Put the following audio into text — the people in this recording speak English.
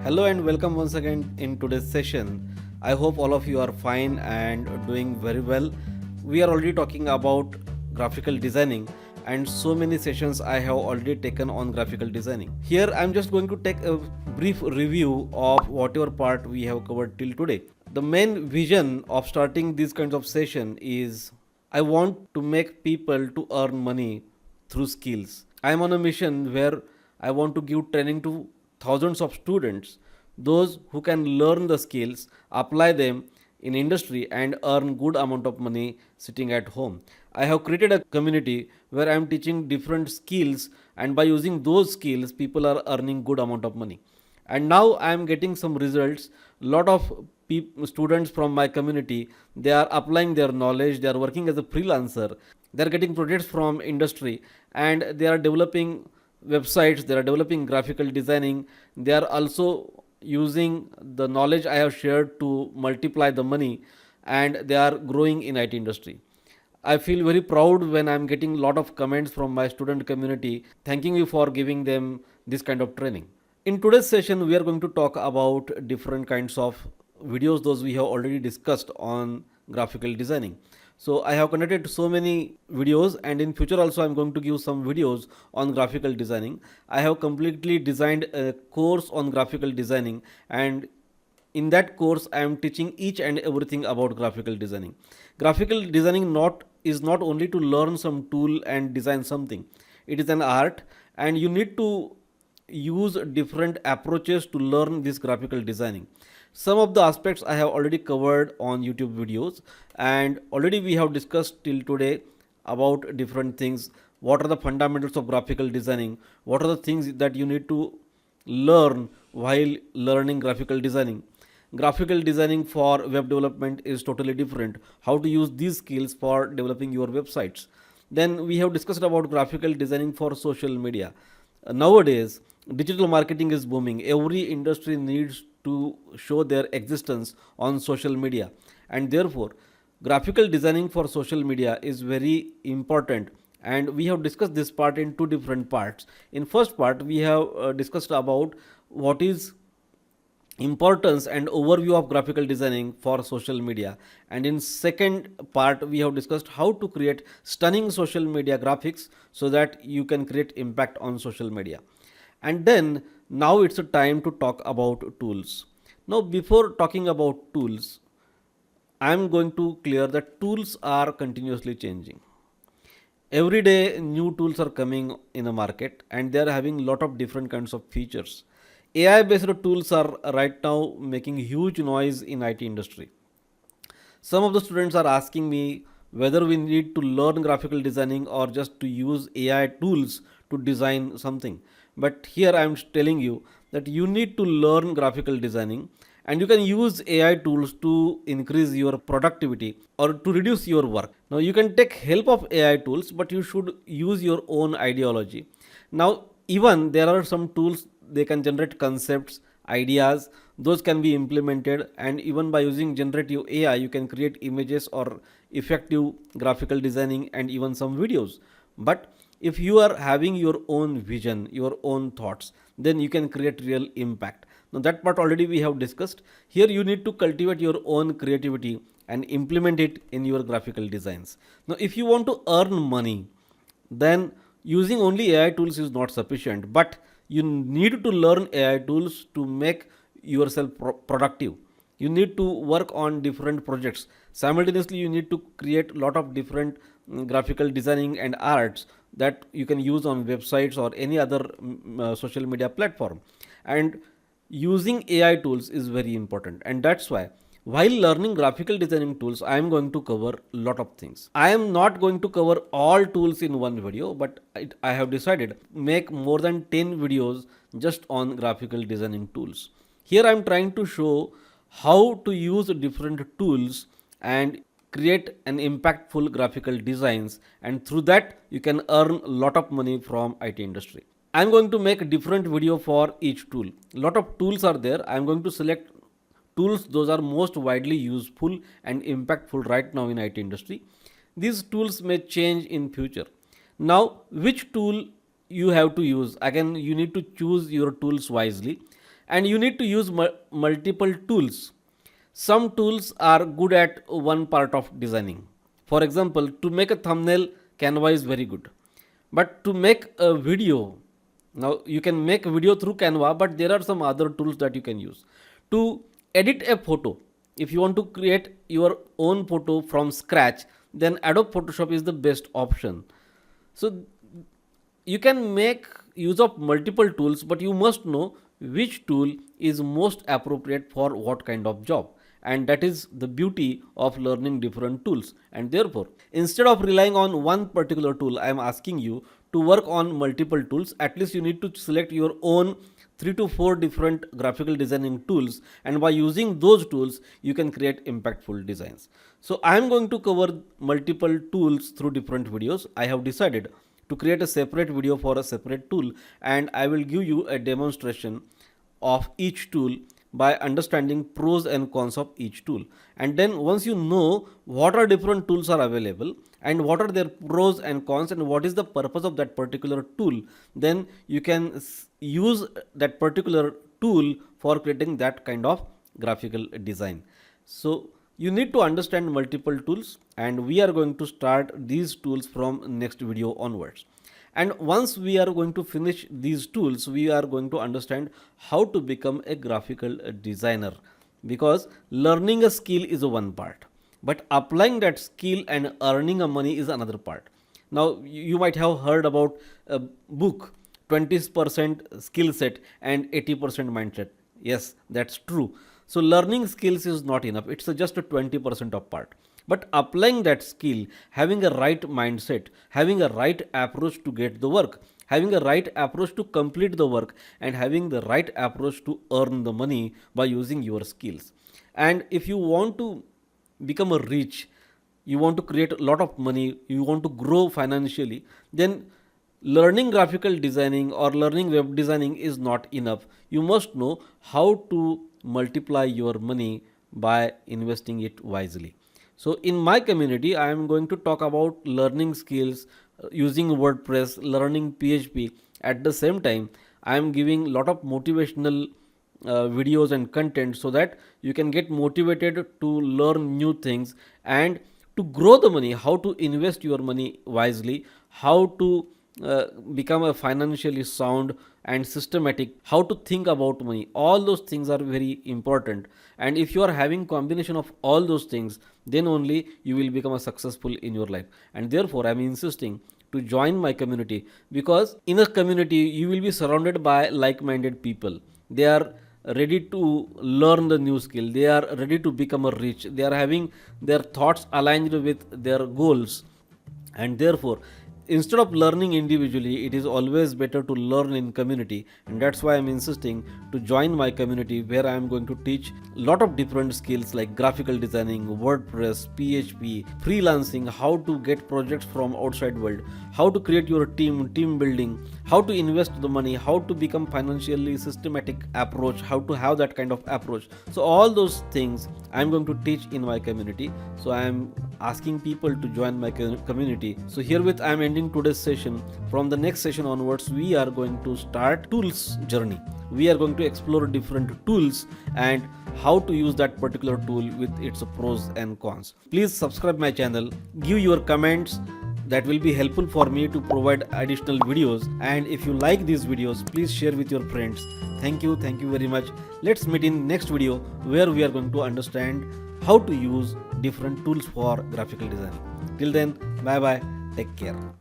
Hello and welcome once again in today's session. I hope all of you are fine and doing very well. We are already talking about graphical designing, and so many sessions I have already taken on graphical designing. Here I'm just going to take a brief review of whatever part we have covered till today. The main vision of starting these kinds of session is I want to make people to earn money through skills. I am on a mission where I want to give training to thousands of students, those who can learn the skills, apply them in industry and earn good amount of money sitting at home. I have created a community where I am teaching different skills, and by using those skills people are earning good amount of money. And now I am getting some results. Lot of students from my community, they are applying their knowledge, they are working as a freelancer, they are getting projects from industry, and they are developing websites, they are developing graphical designing, they are also using the knowledge I have shared to multiply the money, and they are growing in IT industry. I feel very proud when I'm getting a lot of comments from my student community thanking me for giving them this kind of training. In today's session, we are going to talk about different kinds of videos, those we have already discussed on graphical designing. So I have conducted so many videos, and in future also I'm going to give some videos on graphical designing. I have completely designed a course on graphical designing, and in that course I am teaching each and everything about graphical designing. Graphical designing not is not only to learn some tool and design something. It is an art, and you need to use different approaches to learn this graphical designing. Some of the aspects I have already covered on YouTube videos, and already we have discussed till today about different things. What are the fundamentals of graphical designing? What are the things that you need to learn while learning graphical designing? Graphical designing for web development is totally different. How to use these skills for developing your websites. Then we have discussed about graphical designing for social media. Nowadays, digital marketing is booming. Every industry needs to show their existence on social media, and therefore, graphical designing for social media is very important. And we have discussed this part in two different parts. In first part, we have discussed about what is importance and overview of graphical designing for social media, and in second part we have discussed how to create stunning social media graphics so that you can create impact on social media. And then now it's a time to talk about tools. Now before talking about tools, I am going to clear that tools are continuously changing. Every day new tools are coming in the market, and they are having lot of different kinds of features. AI based tools are right now making huge noise in IT industry. Some of the students are asking me whether we need to learn graphical designing or just to use AI tools to design something. But here I am telling you that you need to learn graphical designing, and you can use AI tools to increase your productivity or to reduce your work. Now you can take help of AI tools, but you should use your own ideology. Now even there are some tools, they can generate concepts, ideas, those can be implemented, and even by using generative AI you can create images or effective graphical designing and even some videos. But if you are having your own vision, your own thoughts, then you can create real impact. Now that part already we have discussed. Here you need to cultivate your own creativity and implement it in your graphical designs. Now if you want to earn money, then using only AI tools is not sufficient, but you need to learn AI tools to make yourself productive. You need to work on different projects. Simultaneously, you need to create a lot of different graphical designing and arts that you can use on websites or any other social media platform. And using AI tools is very important, and that's why while learning graphical designing tools, I am going to cover a lot of things. I am not going to cover all tools in one video, but I have decided make more than 10 videos just on graphical designing tools. Here I am trying to show how to use different tools and create an impactful graphical designs, and through that you can earn a lot of money from IT industry. I am going to make a different video for each tool. A lot of tools are there. I am going to select tools those are most widely useful and impactful right now in IT industry. These tools may change in future. Now which tool you have to use, again you need to choose your tools wisely, and you need to use multiple tools. Some tools are good at one part of designing. For example, to make a thumbnail, Canva is very good. But to make a video, now you can make a video through Canva, but there are some other tools that you can use. To edit a photo, if you want to create your own photo from scratch, then Adobe Photoshop is the best option. So you can make use of multiple tools, but you must know which tool is most appropriate for what kind of job. And that is the beauty of learning different tools. And therefore, instead of relying on one particular tool, I am asking you to work on multiple tools. At least you need to select your own 3 to 4 different graphical designing tools, and by using those tools you can create impactful designs. So I am going to cover multiple tools through different videos. I have decided to create a separate video for a separate tool, and I will give you a demonstration of each tool by understanding pros and cons of each tool. And then once you know what are different tools are available and what are their pros and cons and what is the purpose of that particular tool, then you can use that particular tool for creating that kind of graphical design. So you need to understand multiple tools, and we are going to start these tools from next video onwards. And once we are going to finish these tools, we are going to understand how to become a graphical designer, because learning a skill is one part, but applying that skill and earning a money is another part. Now you might have heard about a book, 20% skill set and 80% mindset. Yes, that's true. So learning skills is not enough. It's just a 20% of part. But applying that skill, having a right mindset, having a right approach to get the work, having a right approach to complete the work, and having the right approach to earn the money by using your skills. And if you want to become a rich, you want to create a lot of money, you want to grow financially, then learning graphical designing or learning web designing is not enough. You must know how to multiply your money by investing it wisely. So in my community, I am going to talk about learning skills using WordPress, learning PHP. At the same time, I am giving a lot of motivational videos and content so that you can get motivated to learn new things and to grow the money, how to invest your money wisely, how to become a financially sound and systematic, how to think about money. All those things are very important, and if you are having combination of all those things, then only you will become a successful in your life. And therefore I am insisting to join my community, because in a community you will be surrounded by like-minded people. They are ready to learn the new skill, they are ready to become a rich, they are having their thoughts aligned with their goals. And therefore, instead of learning individually, it is always better to learn in community. And that's why I'm insisting to join my community, where I am going to teach a lot of different skills like graphical designing, WordPress, PHP, freelancing, how to get projects from outside world, how to create your team building, how to invest the money, how to become financially systematic approach, how to have that kind of approach. So all those things I'm going to teach in my community. So I'm asking people to join my community. So herewith I am ending today's session. From the next session onwards, we are going to start tools journey. We are going to explore different tools and how to use that particular tool with its pros and cons. Please subscribe my channel, give your comments, that will be helpful for me to provide additional videos. And if you like these videos, please share with your friends. Thank you very much. Let's meet in next video, where we are going to understand how to use different tools for graphical design. Till then, bye bye, take care.